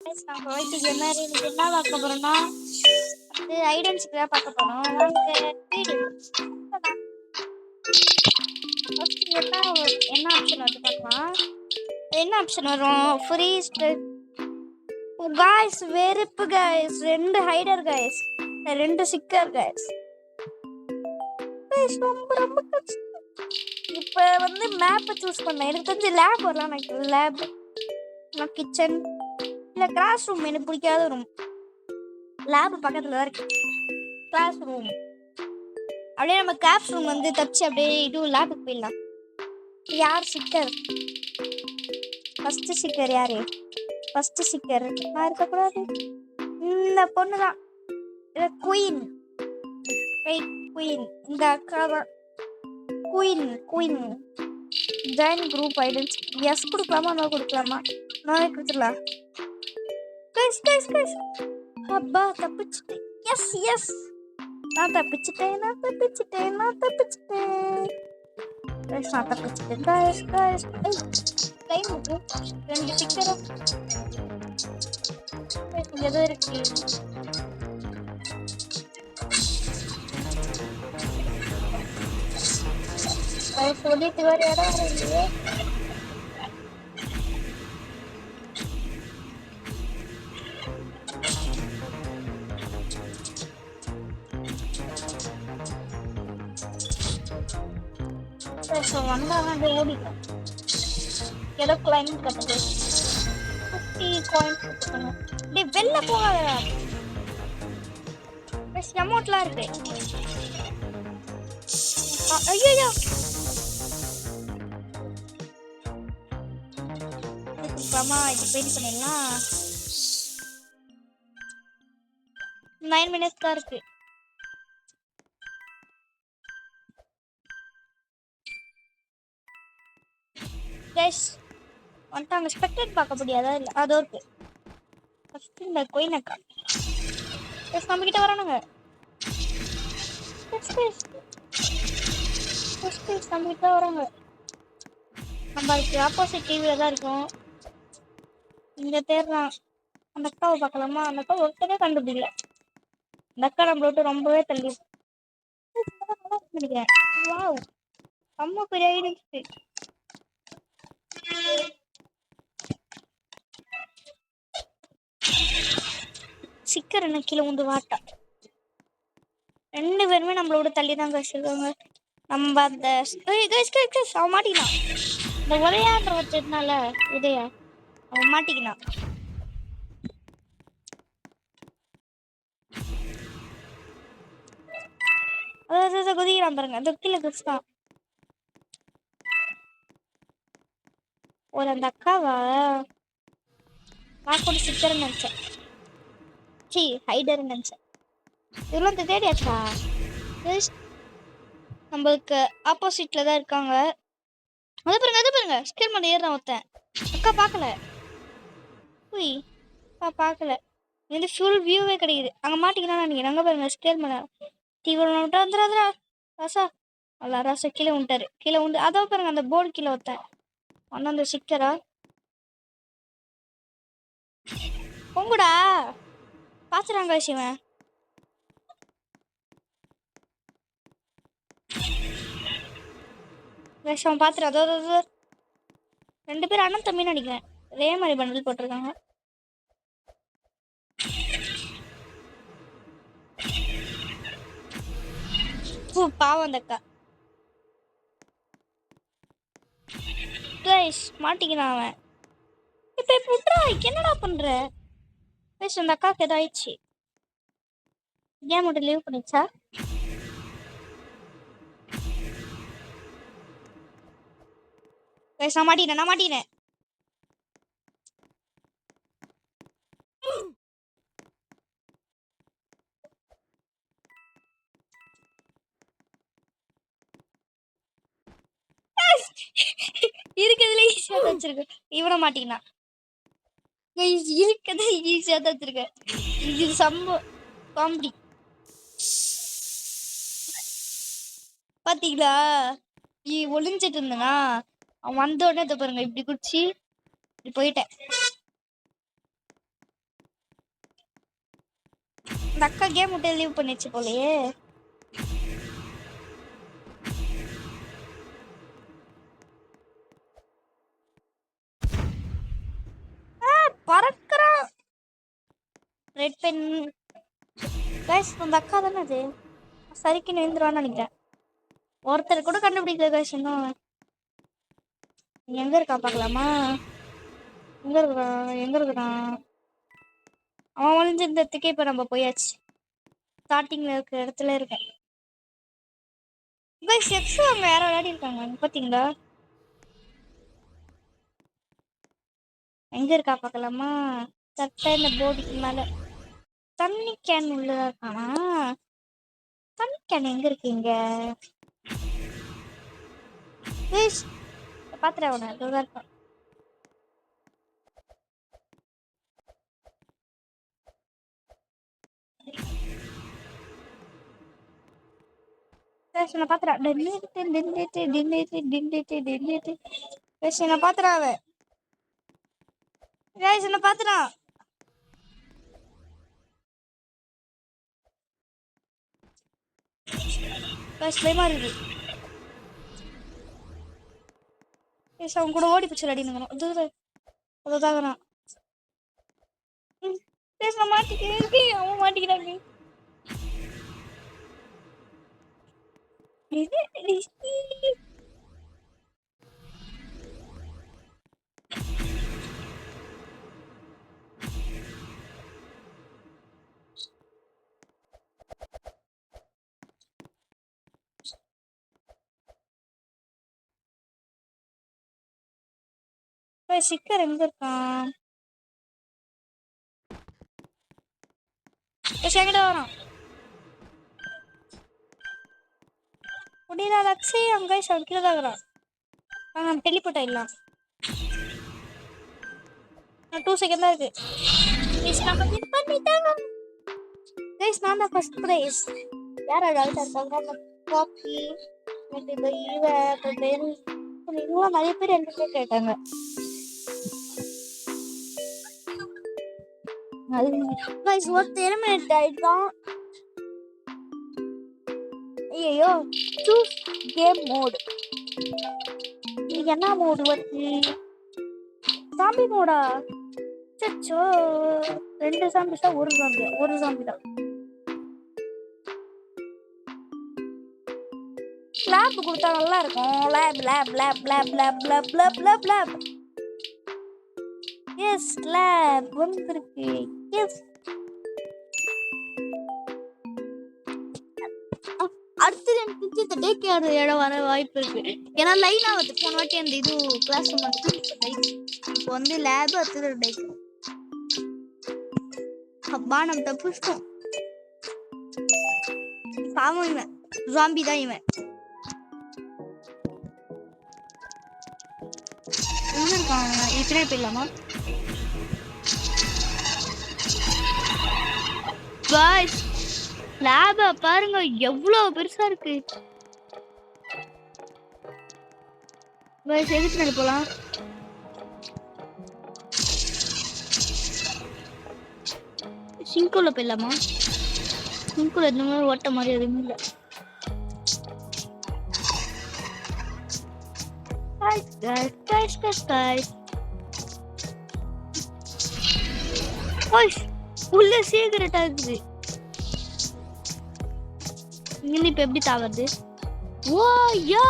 நம்ம வீட்டுக்கு என்ன பார்க்க போறோம்னா வந்து ஐடென்டிட்டி தான் பார்க்க போறோம். வீடு என்ன ஆப்ஷன் வந்து பார்க்கலாம். என்ன ஆப்ஷன் வரும்? ஃப்ரீஸ் காய்ஸ், வெறுப்பு காய்ஸ், 2 ஹைடர் காய்ஸ், 2 சிக்கர் காய்ஸ். ரொம்ப ரொம்ப கஷ்டம். இப்போ வந்து மேப்பை சூஸ் பண்ணேன். எனக்கு தெரிஞ்சு லேப் வரலாம். எனக்கு லேப், கிச்சன் இல்லை கிளாஸ் ரூம். எனக்கு பிடிக்காத ரூம் லேப் பக்கத்தில் தான் இருக்கு. கிளாஸ் ரூம் அப்படியே நம்ம கிளாஸ் ரூம் வந்து தச்சு அப்படியே இதுவும் லேபுக்கு போயிடலாம். யார் சிக்கர்? ஃபஸ்ட்டு சிக்கர் யாரு? ஃபஸ்ட்டு சிக்கர் இருக்கக்கூடாது. இந்த பொண்ணு தான், குயின். குயின் இந்த அக்கா தான். Queen join group identity. Yes கொடுக்கலாமா? நோ கொடுக்கலாமா? நோவே கொடுத்துடலாம். அப்பா தப்பிச்சுட்டேன். எஸ் நான் தப்பிச்சுட்டேன். ரெண்டு சிக்கரும் எதோ இருக்கு. சொல்லிட்டு வர இடம் இல்லையே. வந்தாங்க ஓடிக்கலாம். ஏதோ கிளைண்ட் கட்டுது. 50 காயின்ஸ் கொடுத்துக்கணும். இப்படி வெளில போகாத. அமௌண்ட்லாம் இருக்கு. ஐயோ அம்மா, இது பெயிண்ட் பண்ணிடலாம். 9 minutes தான் இருக்கு. வந்துட்டாங்க. ஸ்பெக்டேட் பார்க்க முடியாதா? இல்லை, அதோ இருக்கு. ஃபஸ்ட்டு இந்த கொயினக்கா நம்ம கிட்ட வரானுங்க. நம்ம கிட்ட வராங்க. நம்ம அதுக்கு ஆப்போசிட் டிவியில் தான் இருக்கோம். இங்கே தேடுறான். அந்த அக்காவை பார்க்கலாமா? அந்த அக்கா ஒருத்தரே கண்டுபிடிக்கல. அந்த அக்கா நம்மள விட்டு ரொம்பவே தள்ளி நினைக்கிறேன். வாவ், ரொம்ப பெரிய ஐடென்டிட்டி. சிக்கர் என்ன கீழே வந்து வாட்டா. 2 பேருமே நம்மளோட தள்ளி தான் பேசிருக்காங்க. நம்ம அந்த அவன் மாட்டிக்கினான். இந்த உதயான்ற வச்சதுனால உதயா அவன் மாட்டிக்கினான். அதான் குதிக்கிறான் பாருங்க. அந்த கீழே குதிச்சான். ஒரு அந்த அக்காவா நான் கூட சிக்கர் நினைச்சேன். ஹைடர் நினைச்சேன். இவ்வளோ தேடியாச்சா? நம்மளுக்கு ஆப்போசிட்ல தான் இருக்காங்க. அது பாருங்க ஸ்கேல் பண்ண ஏறான் ஒருத்தன். அக்கா பார்க்கல. பார்க்கல. இது ஃபுல் வியூவே கிடைக்குது. அங்கே மாட்டிக்கினா நினைக்கிறேன். அங்கே பாருங்க ஸ்கேல் பண்ண தீவிரம் வந்துடுறா. ராசா அல்ல, ராசா கீழே விட்டாரு. கீழே உண்டு. அதோ பாருங்க அந்த போர்டு கீழே ஒருத்தன். ஒன்னும் அந்த சிக்கரா பொங்குடா பாத்துறாங்க சிவன். விஷம் பாத்துரு. அதோ 2 பேர் அண்ணன் தம்பி நினைக்கிறேன். ஒரே மாதிரி பண்டல் போட்டிருக்காங்க. பாவம் அந்த அக்கா. மாட்டிக்கிறான் அவன். இப்ப புட்ரா என்னடா பண்ற? அந்த அக்காவுக்கு ஏதாயிடுச்சு. ஏன் மட்டும் லீவ் பண்ணிச்சா? நான் மாட்டினேன். இருக்கிறதுல ஈஸியா தான் வச்சிருக்கேன். இவனை மாட்டினா இருக்கிறது ஈஸியா தான் வச்சிருக்கேன். இது காமெடி பாத்தீங்களா? ஒளிஞ்சிட்டு இருந்தனா அவன் வந்த உடனே பாருங்க இப்படி குடிச்சு இப்படி போயிட்டேன். அந்த அக்கா கேம் விட்டு லீவ் பண்ணிச்சு போலயே. பறக்குறா ரெட் பென். கைஸ் அந்த அக்கா தானே அது. சரிக்கு நின்றுவான்னு நினைக்கிறேன். ஒருத்தர் கூட கண்டுபிடிக்கல கைஸ் இன்னும். எங்க இருக்கா பார்க்கலாமா? எங்க இருக்கிறான்? அவன் ஒளிஞ்சிருந்த இடத்துக்கே இப்போ நம்ம போயாச்சு. ஸ்டார்டிங்ல இருக்கிற இடத்துல இருக்கேன். கைஸ் எக்ஸ் அவங்க யாரோ விளையாடி இருக்காங்க பார்த்தீங்களா? எங்க இருக்கா பார்க்கலாமா? சட்டை இந்த போர்டுக்கு மேல தண்ணி கேன் உள்ளதா இருக்கானா? தண்ணி கேன் எங்க இருக்கீங்க? பாத்துறேன் அவனை. அதுதான் இருக்கான். நான் பாத்துறேன். நான் பாத்துறேன் அவன். என்ன பாத்துறான். பயமா இருக்கு. அவன் கூட ஓடி பிடிச்சு அடிக்கணும். அதுதான் பேச மாட்டிக்கிறேன். அவன் மாட்டிக்கிறாங்க. சிக்கர் எங்க இருக்கான்? எங்கிட்ட வரான். முடியல லக்ஸி. அங்கே கீழே தான் இருக்கிறான். டெலிபோர்ட் ஆயிடலாம். 2 செகண்ட் தான் இருக்கு. நம்ம வின் பண்ணிட்டோம். கைஸ் நான் தான் ஃபர்ஸ்ட் பிரைஸ். யார் அழகா இருக்காங்க? காப்பி இந்த இவன் நிறைய பேர் என்கிட்ட கேட்டாங்க. கைஸ் ஒரு எலிமினேட் ஆயிட்டான். ஐயோ சூஸ் கேம் மோட். இது என்ன மோடு வருது? சாம்பி மோடா? சச்சோ 2 சாம்பிஸா? ஒரு சாம்பி தான். லேப் கொடுத்தா நல்லா இருக்கும். லேப். எஸ் லேப் வந்திருக்கு. எஸ் அடுத்தது எனக்கு இந்த டே கேர் இடம் வர வாய்ப்பு இருக்கு. ஏன்னா லைனா வந்து போன வாட்டி அந்த இது கிளாஸ் ரூம் வந்து இப்போ வந்து லேப் அடுத்தது டே கேர். அப்பா நம்ம தப்பிச்சிட்டோம். பாவம் இவன் ஜாம்பி தான் இவன். எங்க இருக்கான்? பின்னாடி போயிடலாமா? பாய்ஸ் லேப பாருங்க எவ்வளவு பெருசா இருக்கு. பாய்ஸ் எதுக்கு பின்னாடி போலாம்? சிங்குல போயிடலாமா? சிங்குல இந்த மாதிரி ஓட்ட மாதிரி எதுவும் இல்லை. உள்ள சீக்கிரட்டா இருக்குது. இங்க இப்ப எப்படி தாவறது? ஓ யோ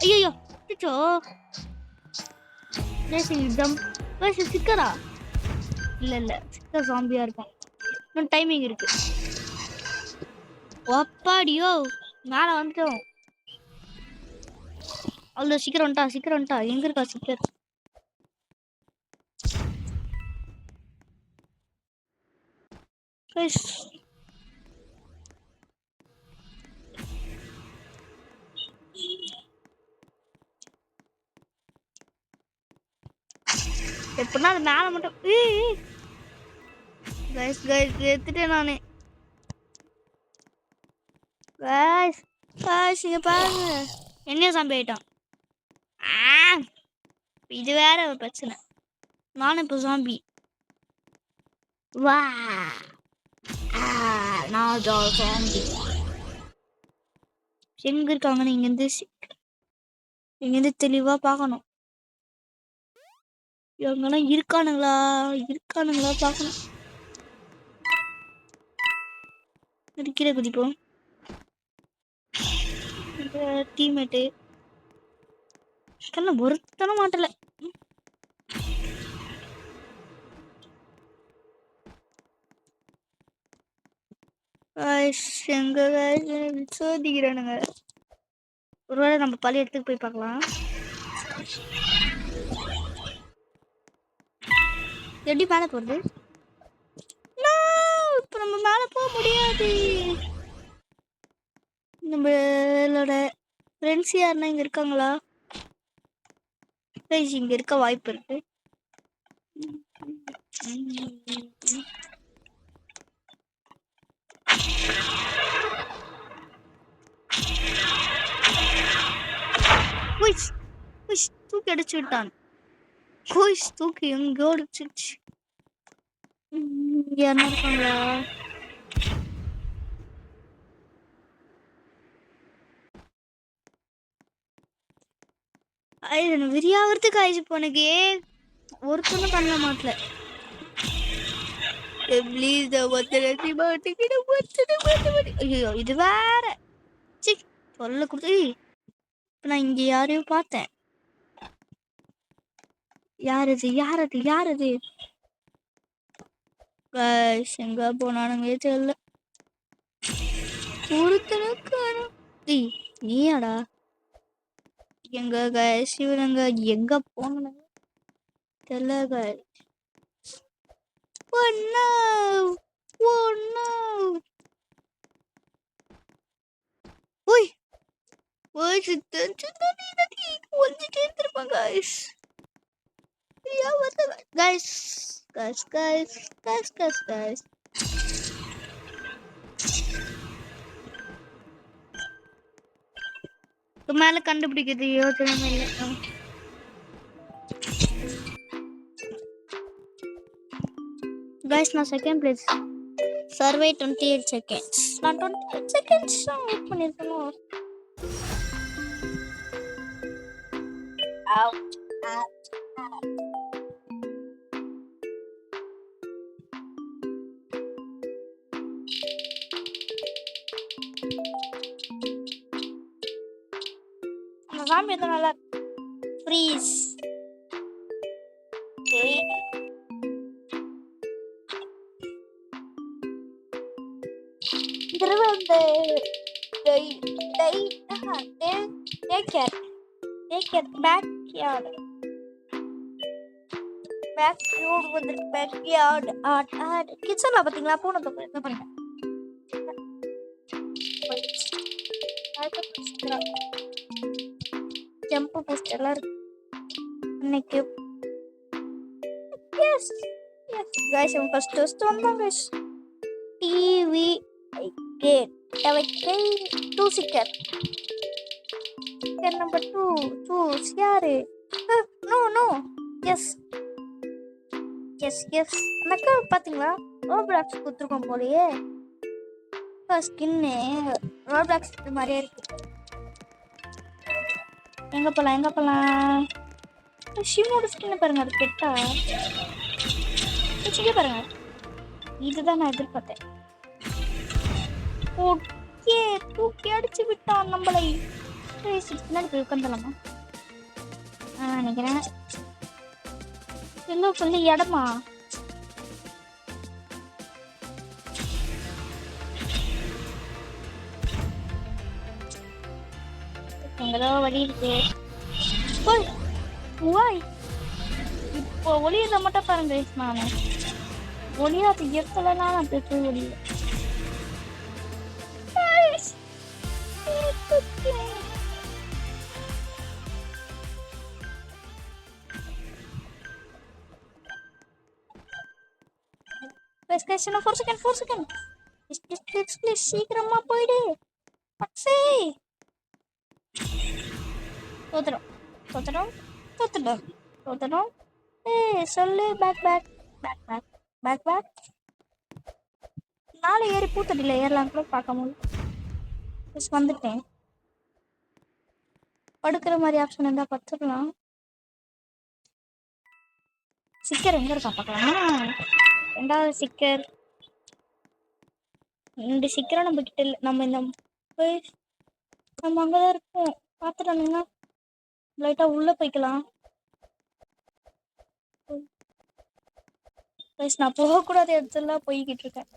ஐயோ அச்சோ ரேசிங் ஜம்ப். பஸ் சிக்கரா? இல்ல சிக்கர் ஜாம்பியா இருக்கும். இன்னும் டைமிங் இருக்கு. ஒப்பாடியோ மேல வந்துட்டோம். அவ்வளோ சீக்கிரம் வந்துட்டா. எங்க இருக்கா சீக்கிரம்? எப்படின்னா அது மேல மட்டும் எடுத்துட்டேன் நானு. இங்க பாருங்க என்ன சாம்பி ஆயிட்டான். இது வேற ஒரு பிரச்சனை. நானும் இப்போ சாம்பி. வா நான் ஜாம்பி எங்க இருக்காங்கன்னு இங்கேருந்து தெளிவா பார்க்கணும். இவங்கெல்லாம் இருக்கானுங்களா பார்க்கணும். கீழே குதிப்போம். டீம்மேட்டு ஒருத்தன மாட்டல. எங்க சோதிக்கிறானுங்க. ஒருவேளை நம்ம பழைய இடத்துக்கு போய் பார்க்கலாம். எப்படி மேலே போறது? இப்ப நம்ம மேல போக முடியாது. நம்மளோட ஃப்ரெண்ட்ஸ் யாருன்னா இங்க இருக்காங்களா? இங்க இருக்க வாய்ப்பு இருக்கு. தூக்கி அடிச்சு விட்டான். தூக்கி எங்கோ அடிச்சிருச்சு. யாருன்னா இருக்காங்களா? விரியாவதுக்கு ஆயிடுச்சு போனக்கு. ஒருத்தனும் பண்ண மாட்டல. ஐயோ இது வேற சொல்ல கொடுத்து. இப்ப நான் இங்க யாரையும் பார்த்தேன். யாரது எங்க போனானுங்களே தெரியல. ஒருத்தனுக்கு நீயாடா? எங்க சிவனங்க எங்க போன தெரியல. Guys. மேல கண்டுபிடிக்கிறது யோசனை இல்லை. Guys, நான் செகண்ட் பிளேஸ். Survey 28 seconds. நான் 28 seconds வெயிட் பண்ணிருக்கணும். சாமி எதனால ஃப்ரீஸ் கிச்சன்ல பாத்தீங்களா? பூனை தொப்பு என்ன பண்ணுங்க. ஜம்ப் போஸ்டர்லாம் இருக்கு. இன்னைக்கு எஸ் गाइस हम फर्स्ट வந்தோம் गाइस. டிவி கேட் டவக்கை 2 சிக்கர் நம்பர் 2 சூஸ் யாரு? நோ எஸ் எனக்கு பாத்தீங்களா ரோப்ளாக்ஸ் கொடுத்துருக்கோம் போலயே. ஸ்கின்னு ரோப்ளாக்ஸ் மாதிரியே இருக்கு. எங்க போலாம்? ஷிமோட ஸ்கின் பாருங்க, அது பெட்டா பாருங்க. இதுதான் நான் எதிர்பார்த்தேன். ஓகே தூக்கி அடிச்சு விட்டான் நம்மளை. பின்னாடி போய் உட்காந்துலாமா நினைக்கிறேன். எல்லாம் சொல்லி இடமா எங்கதோ வழி இருக்கு. இப்போ ஒளியத மட்டும் பாருங்க. நானு ஒளியாது எத்தலைனா நான் பேச ஒளிய.4 செகண்ட். ப்ளீஸ் சீக்கிரமா போயிடு. பக்ஸே தோத்துடும். சொல்லு பேக். நாளை ஏறி பூத்தடியில் ஏறலாம் கூட பார்க்க முடியும். வந்துட்டேன். படுக்கிற மாதிரி ஆப்ஷன் இருந்தால் படுத்துக்கலாம். சிக்கர் எங்கே இருக்கா பார்க்கலாம். 2வது சிக்கர் 2 சிக்கரும் நம்ம கிட்ட இல்லை. நம்ம இந்த நம்ம அங்கதான் இருக்கோம். பார்த்துட்டு வந்தீங்கன்னா லைட்டா உள்ள போய்க்கலாம். நான் போகக்கூடாத இடத்துல போய்கிட்டு இருக்கேன்.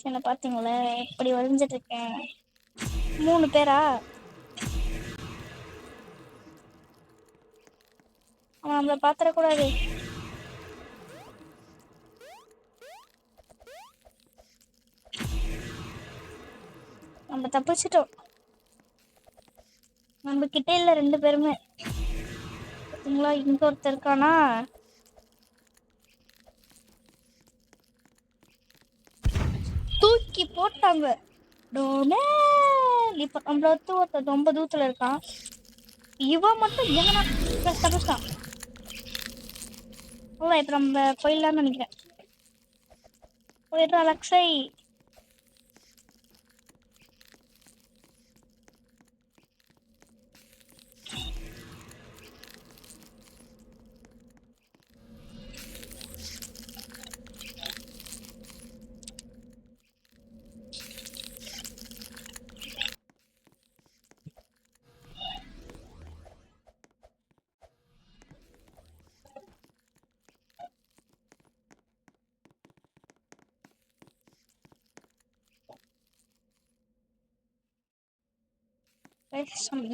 என்ன பார்த்தீங்களே எப்படி வரைஞ்சிட்டு இருக்கேன். 3 பேரா? அவன் நம்மளை பார்த்துடக்கூடாது. நம்ம தப்பிச்சிட்டோம். நம்ம கிட்ட இல்லை 2 பேருமே. பார்த்தீங்களா இங்க ஒருத்தர் இருக்கானா. தூக்கி போட்டாங்க. இப்ப நம்மள ஒருத்தர் ரொம்ப தூரத்துல இருக்கான். இவன் மட்டும் எங்கன்னா தப்பிச்சிட்டான். இப்ப நம்ம போயிடலாம்னு நினைக்கிறேன். போயிடுறோம் அலக்ஸை.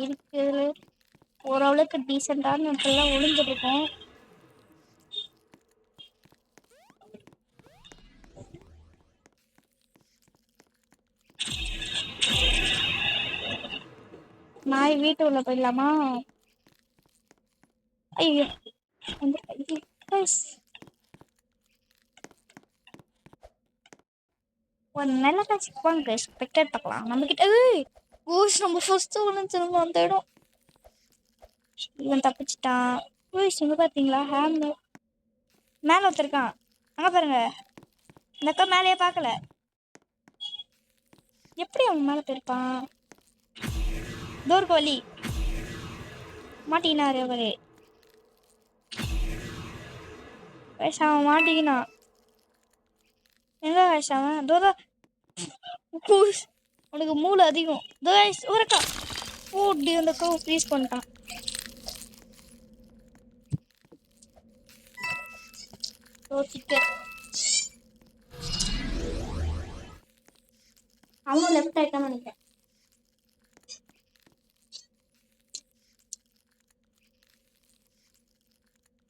இருக்குது ஓரளவுக்கு டீசெண்டான இடத்துலாம் ஒளிஞ்சிட்டு இருக்கோம். நாய் வீட்டு உள்ள போயிடலாமா? ஐயோ ஒரு நல்ல காட்சிக்கு வாங்க ஸ்பெக்டேட் பார்க்கலாம். நம்ம கிட்ட ஊஸ் நம்ம ஃபர்ஸ்ட் திரும்ப அந்த இடம். இவன் தப்பிச்சிட்டான். ஊஸ் இங்க பார்த்தீங்களா? ஹேம் மேலே ஒருத்தருக்கான். அங்கே பாருங்க. இந்த அக்கா மேலேயே பார்க்கல. எப்படி அவன் மேலே போயிருப்பான்? தோர்க்கு வலி மாட்டிக்கினாரு அவரு. வயசாவன் மாட்டிக்கினான். எங்க வயசாவன்? தோதா உனக்கு மூளை அதிகம். ஒருக்கா ஓடி அந்த அக்காவை ஃப்ரீஸ் பண்ணிட்டான். அவன் லெஃப்ட் ஆயிட்டான்னு நினைக்கிறேன்.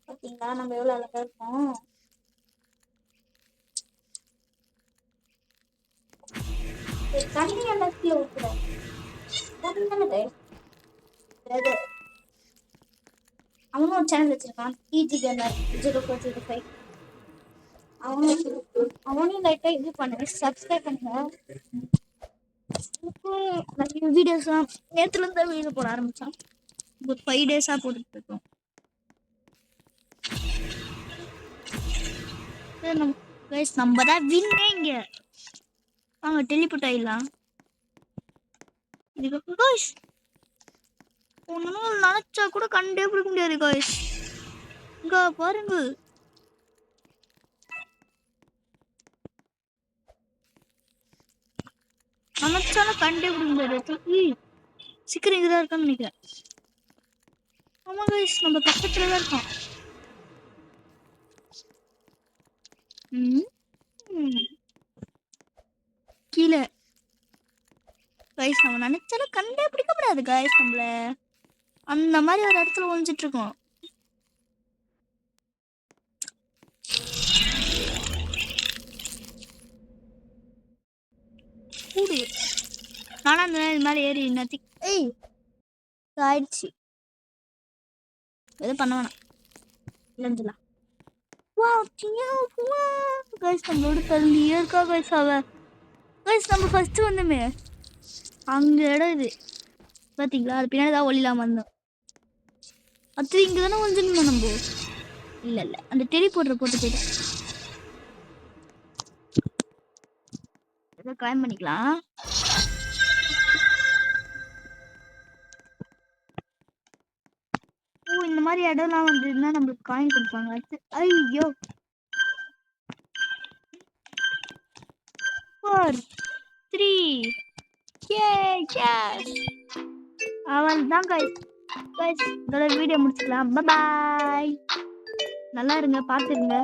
பார்த்தீங்களா நம்ம எவ்வளோ அழகா இருக்கோம். தண்ணி எல்லாம் கீழே ஊற்றுறோம். அவனும் ஒரு சேனல் வச்சிருக்கான். TG005. அவனையும் லைட்டா இது பண்ணுங்க, சப்ஸ்கிரைப் பண்ணுங்க. நிறைய வீடியோஸ்லாம் நேற்றுல இருந்தா வீடியோ போட ஆரம்பிச்சான். ஒரு 5 டேஸா போட்டுட்டு இருக்கோம். நம்ம தான் வின்னேங்க. வாங்க டெலிபோர்ட் ஆயிடலாம். இதுக்கு காய்ஸ் ஒன்னும் நினைச்சா கூட கண்டே பிடிக்க முடியாது காய்ஸ். இங்க பாருங்க. நினைச்சாலும் கண்டே பிடிக்க முடியாது. சீக்கிரம் இங்கதான் இருக்கான்னு நினைக்கிறேன். ஆமா காய்ஸ் நம்ம பக்கத்துலதான் இருக்கோம். கீழே காய்ஸ் நம்ம நினைச்சாலும் கண்டே பிடிக்க முடியாது காய்ஸ். நம்மள அந்த மாதிரி ஒரு இடத்துல ஒழிஞ்சிட்டு இருக்கோம். நானா அந்த மேலே ஏறி ஆயிடுச்சு. எதுவும் பண்ண வேணாம் இல்லைங்களா? கைஸ் நம்மளோட தள்ளியே இருக்கா கைஸ். அவ கைஸ் நம்ம ஃபர்ஸ்ட் வந்துமே அங்க இடம் இது. பாத்தீங்களா? அது பின்னாடி தான் ஒளிலாம இருந்தோம். அது இங்க தானே வந்துருந்தோம் நம்ம. இல்ல இல்ல அந்த டெலிபோர்ட்டர் போட்டு போயிட்டேன். ஏதோ கிளைம் பண்ணிக்கலாம். ஓ இந்த மாதிரி இடம்லாம் வந்ததுன்னா நம்மளுக்கு காயின் கொடுப்பாங்க. ஐயோ 4 3 yes அவள்தான் கைஸ். இதோட வீடியோ முடிச்சுக்கலாம். பாய். நல்லா இருங்க, பார்த்துருங்க.